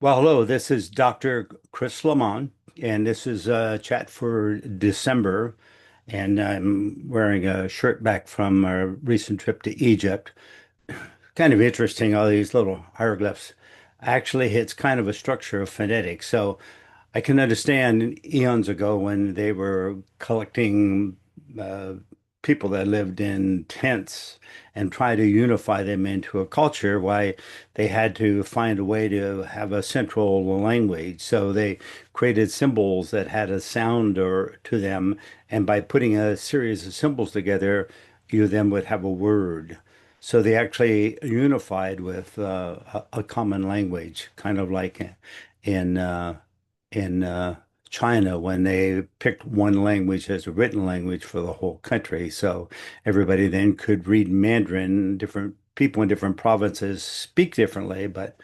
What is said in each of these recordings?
Well, hello, this is Dr. Chris Lemmon, and this is a chat for December. And I'm wearing a shirt back from a recent trip to Egypt. Kind of interesting, all these little hieroglyphs. Actually, it's kind of a structure of phonetics. So I can understand eons ago when they were collecting uh, people that lived in tents and try to unify them into a culture, why they had to find a way to have a central language. So they created symbols that had a sound or to them, and by putting a series of symbols together, you then would have a word. So they actually unified with a common language, kind of like in China when they picked one language as a written language for the whole country. So everybody then could read Mandarin. Different people in different provinces speak differently, but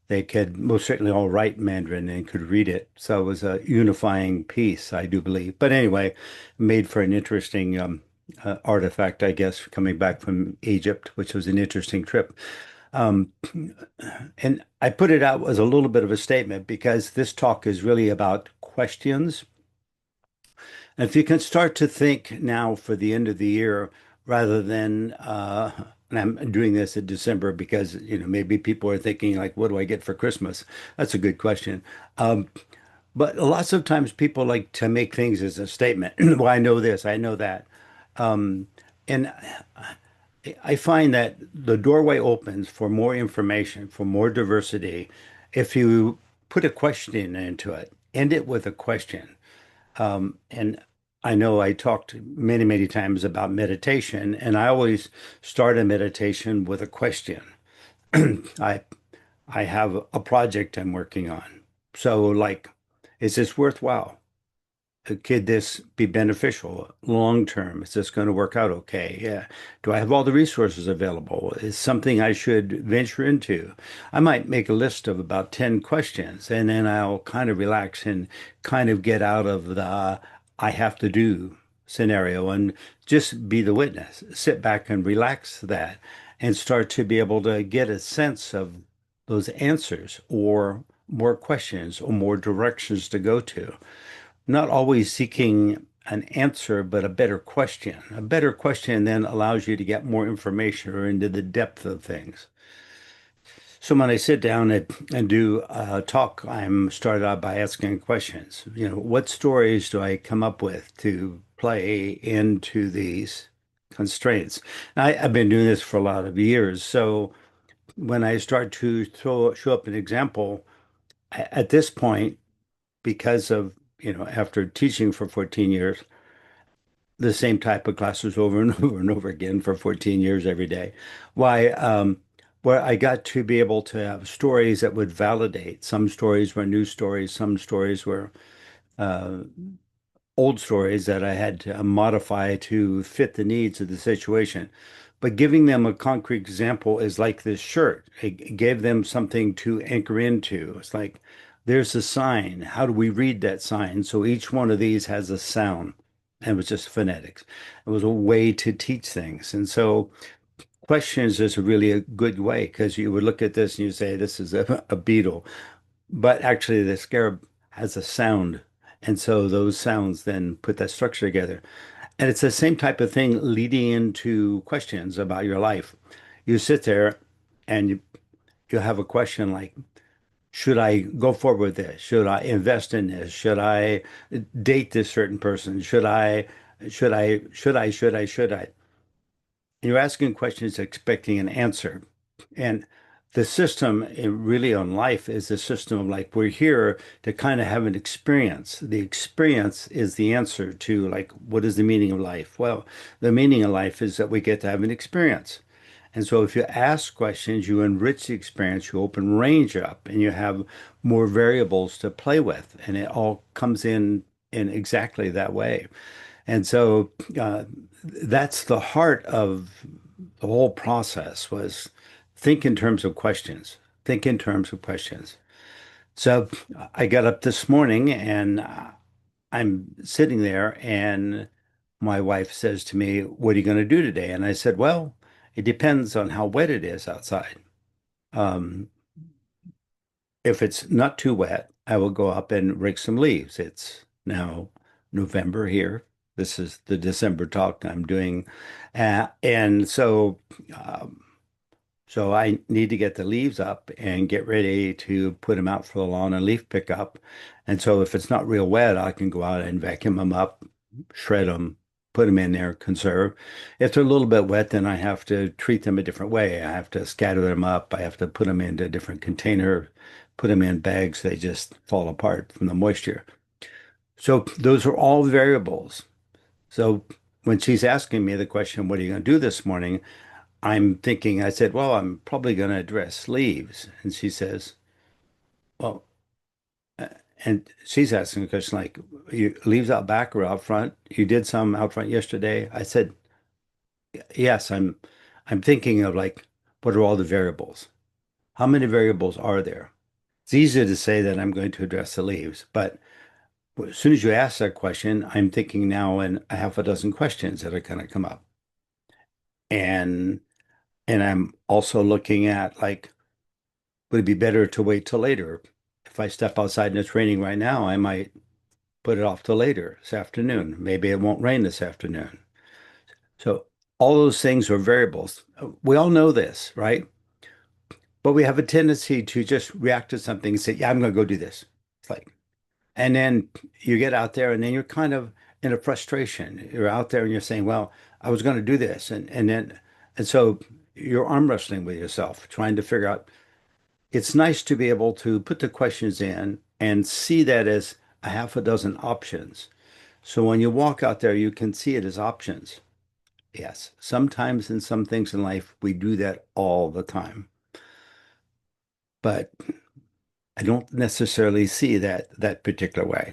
they could most certainly all write Mandarin and could read it. So it was a unifying piece, I do believe. But anyway, made for an interesting artifact, I guess, coming back from Egypt, which was an interesting trip. Um, and I put it out as a little bit of a statement because this talk is really about questions. And if you can start to think now for the end of the year rather than, and I'm doing this in December because, maybe people are thinking like, what do I get for Christmas? That's a good question. Um, but lots of times people like to make things as a statement. Well, I know this, I know that. Um, and I find that the doorway opens for more information, for more diversity, if you put a question into it, end it with a question. And I know I talked many, many times about meditation, and I always start a meditation with a question. I I have a project I'm working on. So, like, is this worthwhile? Could this be beneficial long term? Is this going to work out okay? Yeah. Do I have all the resources available? Is something I should venture into? I might make a list of about 10 questions and then I'll kind of relax and kind of get out of the I have to do scenario and just be the witness. Sit back and relax that and start to be able to get a sense of those answers or more questions or more directions to go to, not always seeking an answer, but a better question. A better question then allows you to get more information or into the depth of things. So when I sit down and do a talk, I'm started out by asking questions. What stories do I come up with to play into these constraints? I've been doing this for a lot of years. So when I start to show up an example, at this point, because of, after teaching for 14 years, the same type of classes over and over and over again for 14 years every day. Why, where I got to be able to have stories that would validate. Some stories were new stories, some stories were uh, old stories that I had to modify to fit the needs of the situation. But giving them a concrete example is like this shirt. It gave them something to anchor into. It's like, there's a sign. How do we read that sign? So each one of these has a sound. And it was just phonetics. It was a way to teach things. And so questions is really a good way because you would look at this and you say, this is a beetle. But actually, the scarab has a sound. And so those sounds then put that structure together. And it's the same type of thing leading into questions about your life. You sit there and you have a question like, should I go forward with this? Should I invest in this? Should I date this certain person? Should I? You're asking questions expecting an answer. And the system really on life is a system of like, we're here to kind of have an experience. The experience is the answer to like, what is the meaning of life? Well, the meaning of life is that we get to have an experience. And so if you ask questions, you enrich the experience, you open range up, and you have more variables to play with. And it all comes in exactly that way. And so that's the heart of the whole process was think in terms of questions. Think in terms of questions. So I got up this morning and I'm sitting there and my wife says to me, "What are you going to do today?" And I said, "Well, it depends on how wet it is outside." Um, if it's not too wet, I will go up and rake some leaves. It's now November here. This is the December talk I'm doing. And so, um, so I need to get the leaves up and get ready to put them out for the lawn and leaf pickup. And so if it's not real wet, I can go out and vacuum them up, shred them, put them in there, conserve. If they're a little bit wet, then I have to treat them a different way. I have to scatter them up. I have to put them into a different container, put them in bags. They just fall apart from the moisture. So those are all variables. So when she's asking me the question, what are you going to do this morning? I'm thinking, I said, well, I'm probably going to address leaves. And she says, well, uh, and she's asking a question like, you leaves out back or out front? You did some out front yesterday. I said, yes, I'm thinking of like, what are all the variables? How many variables are there? It's easy to say that I'm going to address the leaves, but as soon as you ask that question, I'm thinking now in a half a dozen questions that are going to come up. And I'm also looking at like, would it be better to wait till later? If I step outside and it's raining right now, I might put it off till later this afternoon. Maybe it won't rain this afternoon. So all those things are variables. We all know this, right? But we have a tendency to just react to something and say, yeah, I'm going to go do this. It's like, and then you get out there and then you're kind of in a frustration. You're out there and you're saying, well, I was going to do this. And so you're arm wrestling with yourself, trying to figure out. It's nice to be able to put the questions in and see that as a half a dozen options. So when you walk out there, you can see it as options. Yes, sometimes in some things in life, we do that all the time. But I don't necessarily see that particular way.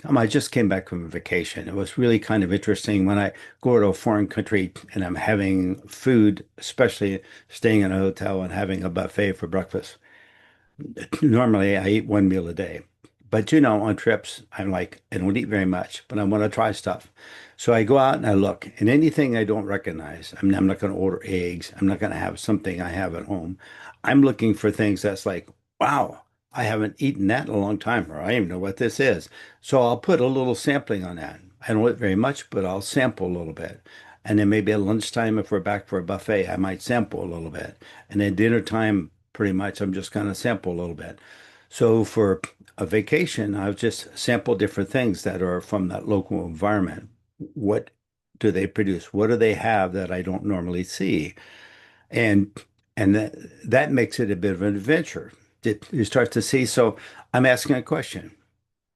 I just came back from a vacation. It was really kind of interesting when I go to a foreign country and I'm having food, especially staying in a hotel and having a buffet for breakfast. Normally, I eat one meal a day. But on trips, I'm like, I don't eat very much, but I want to try stuff. So I go out and I look, and anything I don't recognize, I'm not going to order eggs. I'm not going to have something I have at home. I'm looking for things that's like, wow, I haven't eaten that in a long time, or I don't even know what this is. So I'll put a little sampling on that. I don't eat very much, but I'll sample a little bit. And then maybe at lunchtime, if we're back for a buffet, I might sample a little bit. And then dinner time, pretty much, I'm just going to sample a little bit. So for a vacation, I've just sampled different things that are from that local environment. What do they produce? What do they have that I don't normally see? And that makes it a bit of an adventure. You start to see. So I'm asking a question.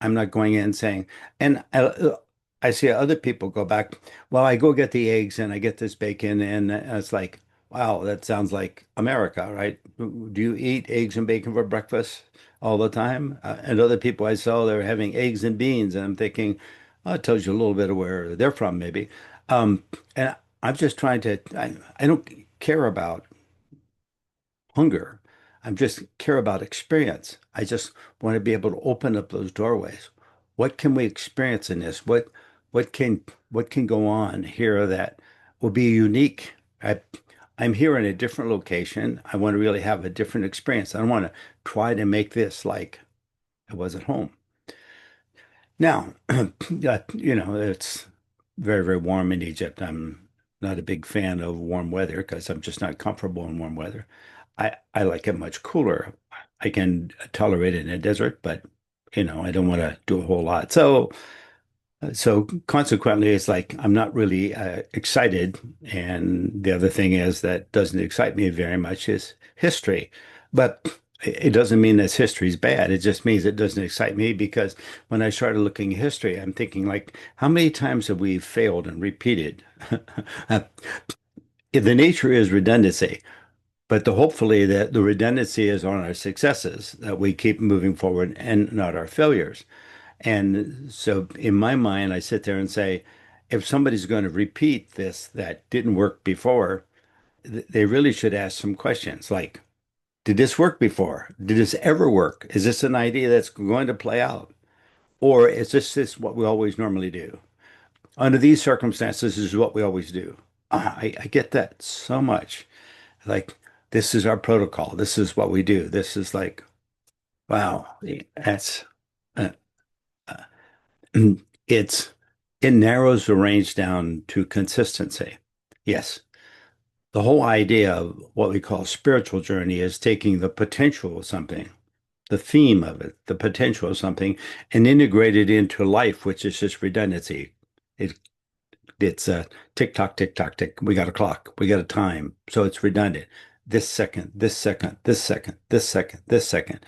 I'm not going in saying, and I see other people go back. Well, I go get the eggs and I get this bacon, and it's like, wow, that sounds like America, right? Do you eat eggs and bacon for breakfast all the time? And other people I saw they're having eggs and beans, and I'm thinking, oh, it tells you a little bit of where they're from, maybe. And I'm just trying to. I don't care about hunger. I just care about experience. I just want to be able to open up those doorways. What can we experience in this? What can what can go on here that will be unique? I'm here in a different location. I want to really have a different experience. I don't want to try to make this like I was at home. Now, it's very, very warm in Egypt. I'm not a big fan of warm weather because I'm just not comfortable in warm weather. I like it much cooler. I can tolerate it in a desert, but I don't want to do a whole lot. So consequently, it's like I'm not really excited. And the other thing is that doesn't excite me very much is history. But it doesn't mean that history is bad. It just means it doesn't excite me because when I started looking at history, I'm thinking like, how many times have we failed and repeated? If the nature is redundancy, but hopefully that the redundancy is on our successes, that we keep moving forward and not our failures. And so in my mind, I sit there and say, if somebody's going to repeat this that didn't work before, they really should ask some questions like, did this work before? Did this ever work? Is this an idea that's going to play out? Or is this what we always normally do? Under these circumstances, this is what we always do. I get that so much. Like, this is our protocol. This is what we do. This is like, Wow. That's uh, uh, it's it narrows the range down to consistency. Yes. The whole idea of what we call spiritual journey is taking the potential of something, the theme of it, the potential of something, and integrate it into life, which is just redundancy. It It's tick tock, tick tock, tick. We got a clock. We got a time. So it's redundant. This second, this second, this second, this second, this second.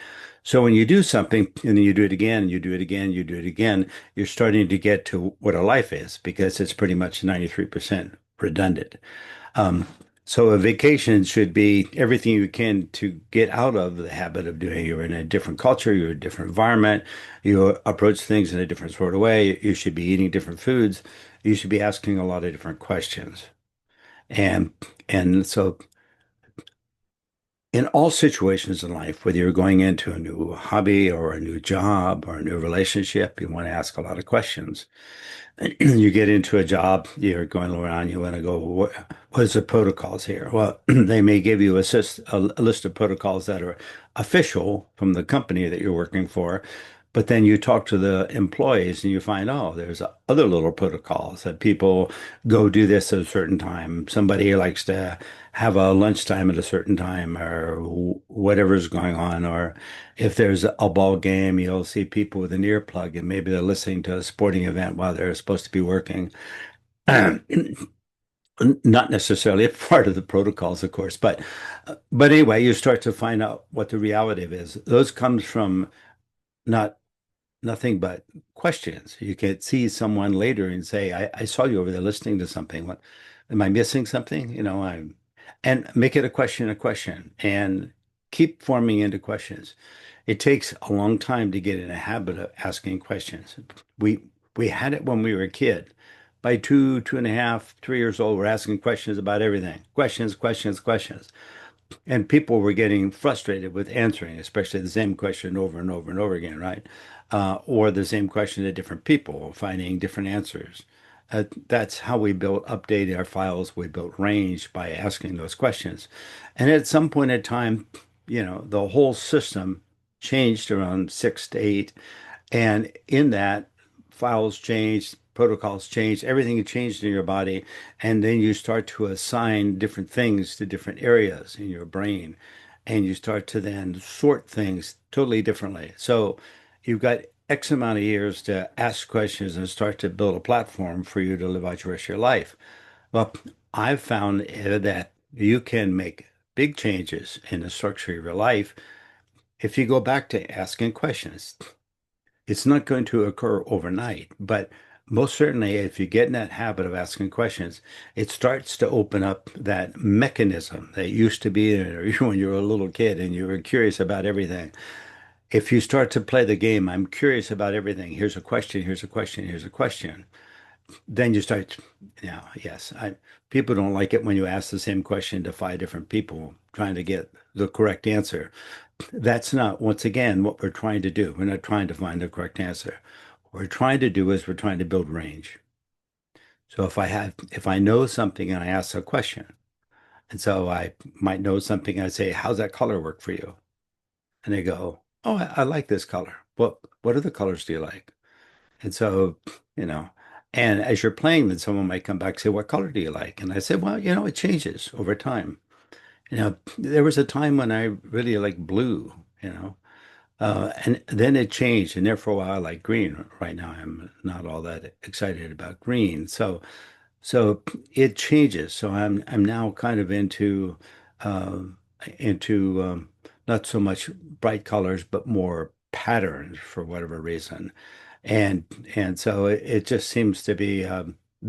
So when you do something and then you do it again, you do it again, you do it again, you're starting to get to what a life is because it's pretty much 93% redundant. Um, so a vacation should be everything you can to get out of the habit of doing. You're in a different culture, you're in a different environment, you approach things in a different sort of way. You should be eating different foods. You should be asking a lot of different questions. And and so in all situations in life, whether you're going into a new hobby or a new job or a new relationship, you want to ask a lot of questions. You get into a job, you're going around, you want to go, what is the protocols here? Well, they may give you a list of protocols that are official from the company that you're working for, but then you talk to the employees and you find, oh, there's other little protocols that people go do this at a certain time. Somebody likes to have a lunchtime at a certain time or whatever's going on, or if there's a ball game, you'll see people with an earplug and maybe they're listening to a sporting event while they're supposed to be working. Not necessarily a part of the protocols, of course, but anyway, you start to find out what the reality of is. Those comes from not nothing but questions. You can see someone later and say, I saw you over there listening to something. What, am I missing something? And make it a question, and keep forming into questions. It takes a long time to get in a habit of asking questions. We we had it when we were a kid. By 2.5, 3 years old, we're asking questions about everything. Questions, questions, questions. And people were getting frustrated with answering, especially the same question over and over and over again, right? Or the same question to different people, finding different answers. That's how we built, updated our files. We built range by asking those questions. And at some point in time, the whole system changed around 6 to 8. And in that, files changed, protocols changed, everything changed in your body. And then you start to assign different things to different areas in your brain. And you start to then sort things totally differently. So you've got X amount of years to ask questions and start to build a platform for you to live out the rest of your life. Well, I've found that you can make big changes in the structure of your life if you go back to asking questions. It's not going to occur overnight, but most certainly, if you get in that habit of asking questions, it starts to open up that mechanism that used to be there when you were a little kid and you were curious about everything. If you start to play the game, I'm curious about everything. Here's a question, here's a question, here's a question. Then you start, now, yes, people don't like it when you ask the same question to 5 different people trying to get the correct answer. That's not, once again, what we're trying to do. We're not trying to find the correct answer. What we're trying to do is we're trying to build range. So if I know something and I ask a question, and so I might know something, I say, how's that color work for you? And they go, oh, I like this color. What other colors do you like? And so, you know, and as you're playing, then someone might come back and say, what color do you like? And I said, well, it changes over time. There was a time when I really liked blue, and then it changed, and there for a while I like green. Right now, I'm not all that excited about green. So it changes. So I'm now kind of um, into not so much bright colors, but more patterns for whatever reason, and and so it just seems to be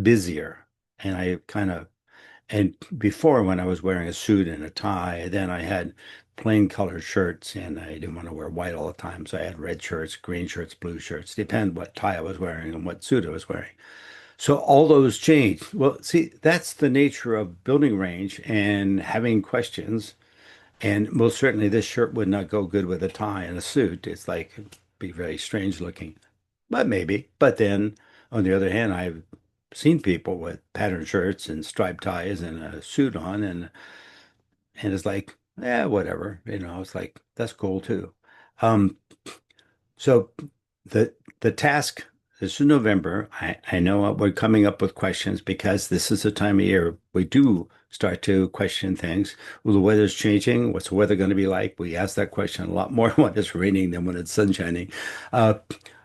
busier, and I kind of and before, when I was wearing a suit and a tie, then I had plain colored shirts and I didn't want to wear white all the time. So I had red shirts, green shirts, blue shirts, depend what tie I was wearing and what suit I was wearing. So all those changed. Well, see, that's the nature of building range and having questions. And most certainly this shirt would not go good with a tie and a suit. It's like it'd be very strange looking, but maybe. But then on the other hand, I've seen people with patterned shirts and striped ties and a suit on, and it's like, yeah, whatever. It's like that's cool too. Um, so the task, this is November. I know we're coming up with questions because this is the time of year we do start to question things. Well, the weather's changing. What's the weather going to be like? We ask that question a lot more when it's raining than when it's sun shining. Uh,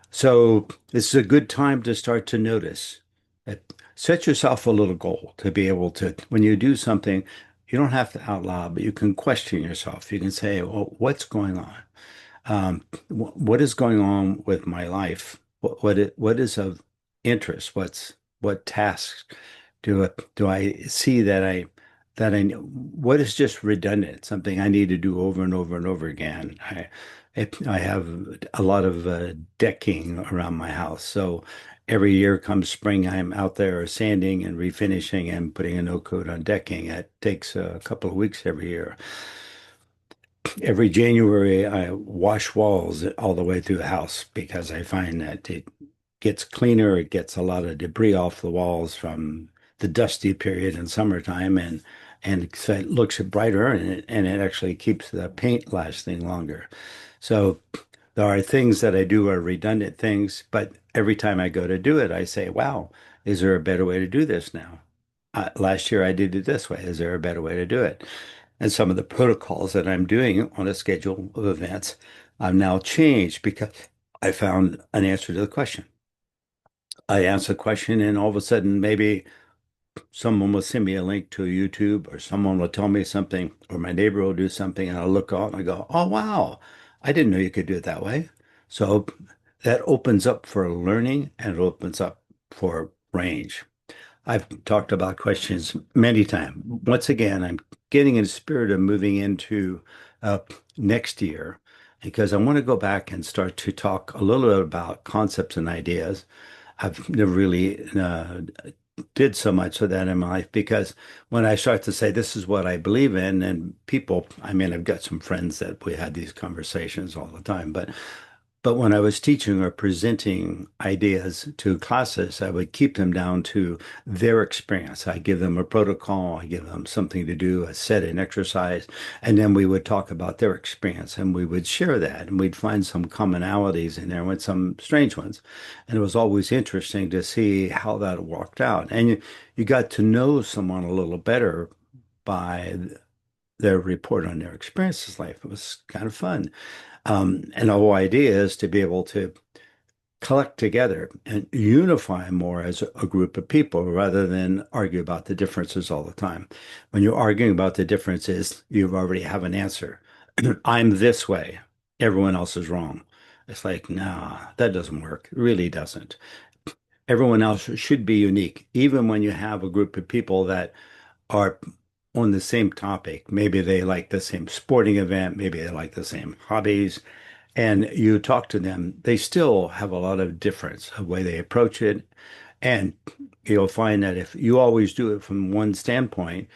so this is a good time to start to notice. Uh, Set yourself a little goal to be able to, when you do something, you don't have to out loud, but you can question yourself. You can say, well, what's going on? What is going on with my life? What is of interest? What tasks do I see that I what is just redundant? Something I need to do over and over and over again. I have a lot of decking around my house, so every year comes spring, I'm out there sanding and refinishing and putting a no coat on decking. It takes a couple of weeks every year. Every January, I wash walls all the way through the house because I find that it gets cleaner. It gets a lot of debris off the walls from the dusty period in summertime, and so it looks brighter and it actually keeps the paint lasting longer. So there are things that I do are redundant things, but every time I go to do it, I say, "Wow, is there a better way to do this now?" Last year I did it this way. Is there a better way to do it? And some of the protocols that I'm doing on a schedule of events, I've now changed because I found an answer to the question. I ask a question, and all of a sudden, maybe someone will send me a link to a YouTube, or someone will tell me something, or my neighbor will do something, and I'll look out and I go, "Oh, wow, I didn't know you could do it that way." So that opens up for learning and it opens up for range. I've talked about questions many times. Once again, I'm getting in the spirit of moving into uh, next year because I want to go back and start to talk a little bit about concepts and ideas. I've never really did so much of that in my life because when I start to say this is what I believe in, and people, I mean, I've got some friends that we had these conversations all the time, but when I was teaching or presenting ideas to classes, I would keep them down to their experience. I give them a protocol, I give them something to do, a set, an exercise, and then we would talk about their experience and we would share that and we'd find some commonalities in there with some strange ones. And it was always interesting to see how that worked out. And you got to know someone a little better by their report on their experiences life. It was kind of fun. And the whole idea is to be able to collect together and unify more as a group of people rather than argue about the differences all the time. When you're arguing about the differences, you already have an answer. I'm this way. Everyone else is wrong. It's like, nah, that doesn't work. It really doesn't. Everyone else should be unique, even when you have a group of people that are on the same topic. Maybe they like the same sporting event, maybe they like the same hobbies, and you talk to them, they still have a lot of difference of way they approach it. And you'll find that if you always do it from one standpoint,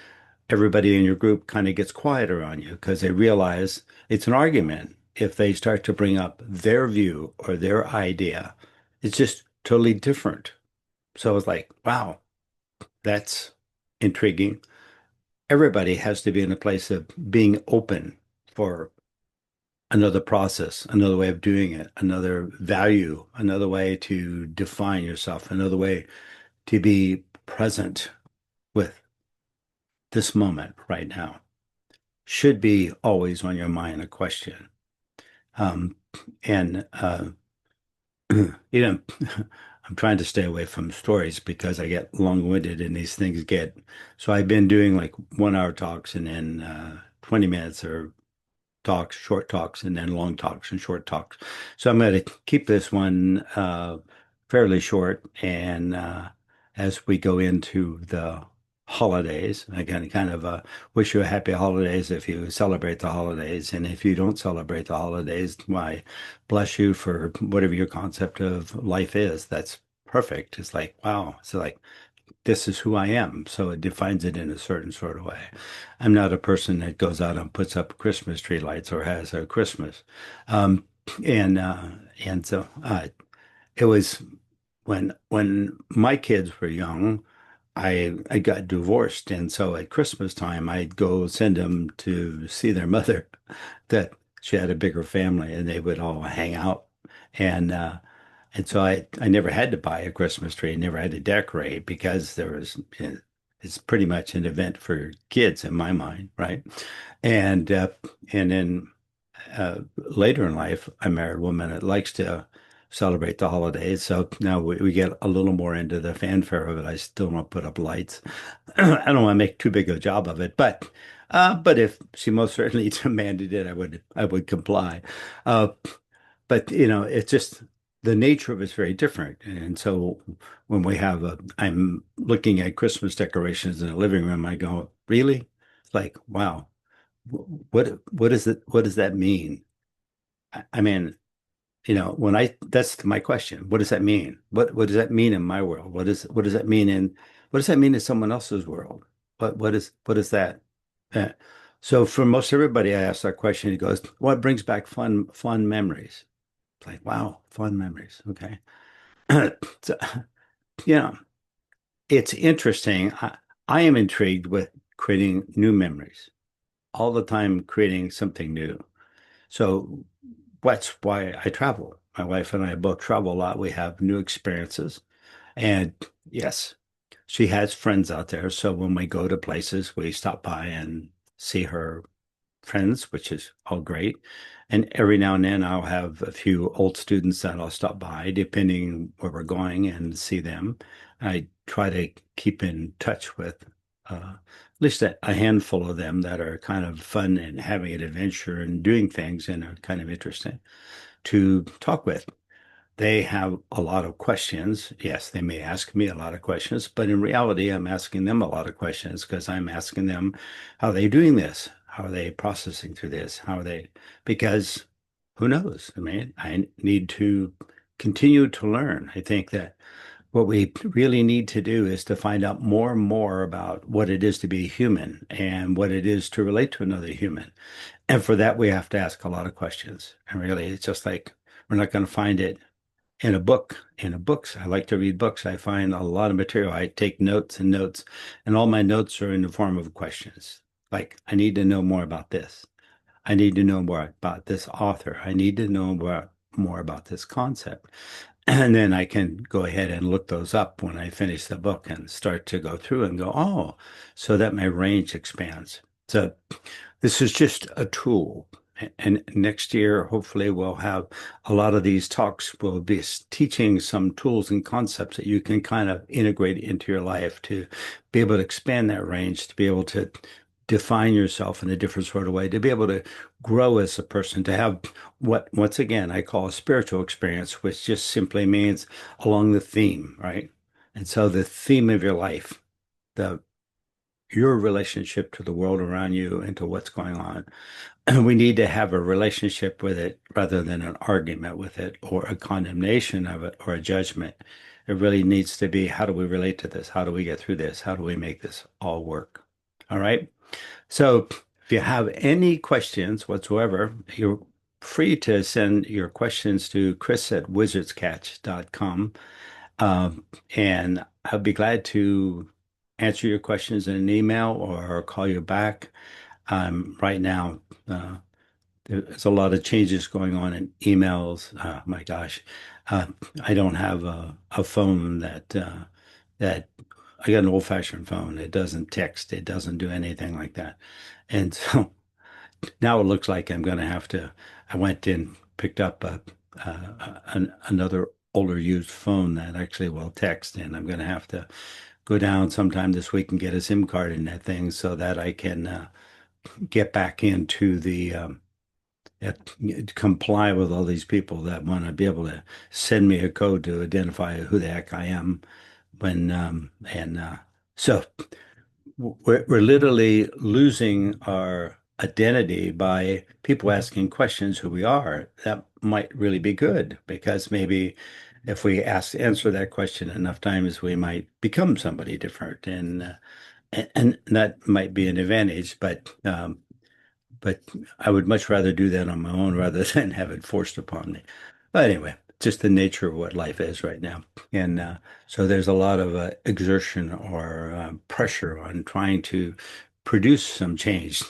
everybody in your group kind of gets quieter on you because they realize it's an argument. If they start to bring up their view or their idea, it's just totally different. So it's like, wow, that's intriguing. Everybody has to be in a place of being open for another process, another way of doing it, another value, another way to define yourself, another way to be present with this moment right now. Should be always on your mind a question. Um, and you know, I'm trying to stay away from stories because I get long-winded and these things get. So I've been doing like 1 hour talks and then 20 minutes or talks, short talks, and then long talks and short talks. So I'm going to keep this one fairly short. And as we go into the holidays, I can kind of wish you a happy holidays if you celebrate the holidays. And if you don't celebrate the holidays, why, bless you for whatever your concept of life is. That's perfect. It's like, wow. It's like, this is who I am. So it defines it in a certain sort of way. I'm not a person that goes out and puts up Christmas tree lights or has a Christmas. Um, and so it was when my kids were young, I got divorced, and so at Christmas time I'd go send them to see their mother. That she had a bigger family, and they would all hang out. And and so I never had to buy a Christmas tree, never had to decorate because there was, it's pretty much an event for kids in my mind, right? And and then later in life, I married a woman that likes to celebrate the holidays. So now we get a little more into the fanfare of it. I still don't put up lights. I don't want to make too big a job of it, but if she most certainly demanded it, I would comply. Uh, but it's just the nature of it's very different. And so when I'm looking at Christmas decorations in the living room, I go, really? Like, wow, what is it? What does that mean? I mean, that's my question. What does that mean? What does that mean in my world? What does that mean what does that mean in someone else's world? What is that? Uh, so for most everybody, I ask that question. He goes, "What brings back fun memories?" It's like, wow, fun memories. Okay. So, you know, it's interesting. I am intrigued with creating new memories all the time, creating something new. So that's why I travel. My wife and I both travel a lot. We have new experiences. And yes, she has friends out there. So when we go to places, we stop by and see her friends, which is all great. And every now and then I'll have a few old students that I'll stop by, depending where we're going, and see them. I try to keep in touch with at least a handful of them that are kind of fun and having an adventure and doing things and are kind of interesting to talk with. They have a lot of questions. Yes, they may ask me a lot of questions, but in reality, I'm asking them a lot of questions because I'm asking them how they're doing this, how are they processing through this, how are they, because who knows? I mean, I need to continue to learn. I think that what we really need to do is to find out more and more about what it is to be human and what it is to relate to another human. And for that, we have to ask a lot of questions. And really, it's just like we're not going to find it in a book. In a books, I like to read books. I find a lot of material. I take notes and notes, and all my notes are in the form of questions. Like, I need to know more about this. I need to know more about this author. I need to know more about this concept. And then I can go ahead and look those up when I finish the book and start to go through and go, oh, so that my range expands. So this is just a tool. And next year, hopefully, we'll have a lot of these talks. We'll be teaching some tools and concepts that you can kind of integrate into your life to be able to expand that range, to be able to define yourself in a different sort of way, to be able to grow as a person, to have what, once again, I call a spiritual experience, which just simply means along the theme, right? And so the theme of your life, the your relationship to the world around you and to what's going on. And we need to have a relationship with it rather than an argument with it or a condemnation of it or a judgment. It really needs to be, how do we relate to this? How do we get through this? How do we make this all work? All right. So if you have any questions whatsoever, you're free to send your questions to chris@wizardscatch.com. And I'll be glad to answer your questions in an email or call you back. Right now, uh, there's a lot of changes going on in emails. My gosh, uh, I don't have a phone that I got an old-fashioned phone. It doesn't text. It doesn't do anything like that. And so now it looks like I'm going to have to. I went and picked up another older used phone that actually will text, and I'm going to have to go down sometime this week and get a SIM card in that thing so that I can get back into the comply with all these people that want to be able to send me a code to identify who the heck I am when and so we're literally losing our identity by people asking questions who we are. That might really be good because maybe if we answer that question enough times, we might become somebody different, and that might be an advantage. But I would much rather do that on my own rather than have it forced upon me. But anyway, just the nature of what life is right now. And so there's a lot of exertion or pressure on trying to produce some change.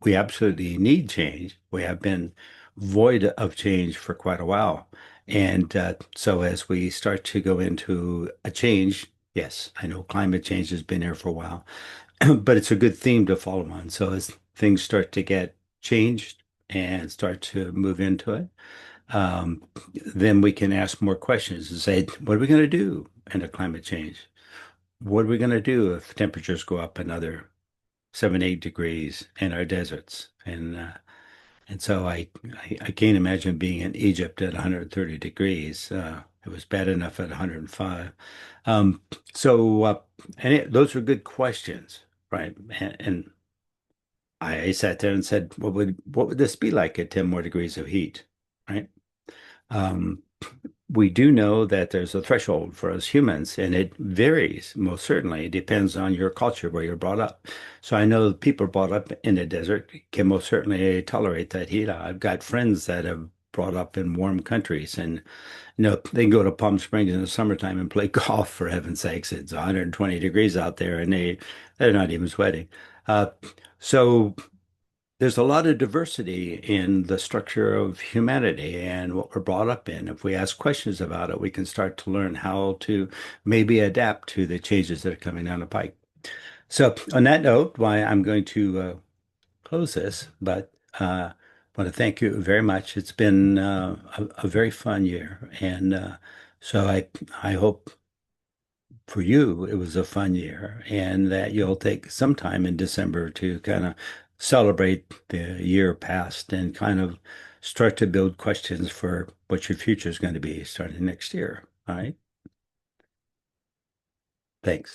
we absolutely need change. We have been void of change for quite a while. And so as we start to go into a change, yes, I know climate change has been here for a while, but it's a good theme to follow on. So as things start to get changed and start to move into it, um, then we can ask more questions and say, what are we going to do in a climate change? What are we going to do if temperatures go up another 7, 8 degrees in our deserts? And so I can't imagine being in Egypt at 130 degrees. It was bad enough at 105. Um, so those are good questions, right? And I sat there and said, what would this be like at 10 more degrees of heat, right? Um, we do know that there's a threshold for us humans, and it varies most certainly. It depends on your culture, where you're brought up. So I know people brought up in the desert can most certainly tolerate that heat. I've got friends that have brought up in warm countries, and they can go to Palm Springs in the summertime and play golf, for heaven's sakes. It's 120 degrees out there, and they're not even sweating. Uh, so there's a lot of diversity in the structure of humanity and what we're brought up in. If we ask questions about it, we can start to learn how to maybe adapt to the changes that are coming down the pike. So, on that note, why I'm going to close this, but want to thank you very much. It's been a very fun year, and so I hope for you, it was a fun year, and that you'll take some time in December to kind of celebrate the year past and kind of start to build questions for what your future is going to be starting next year. All right. Thanks.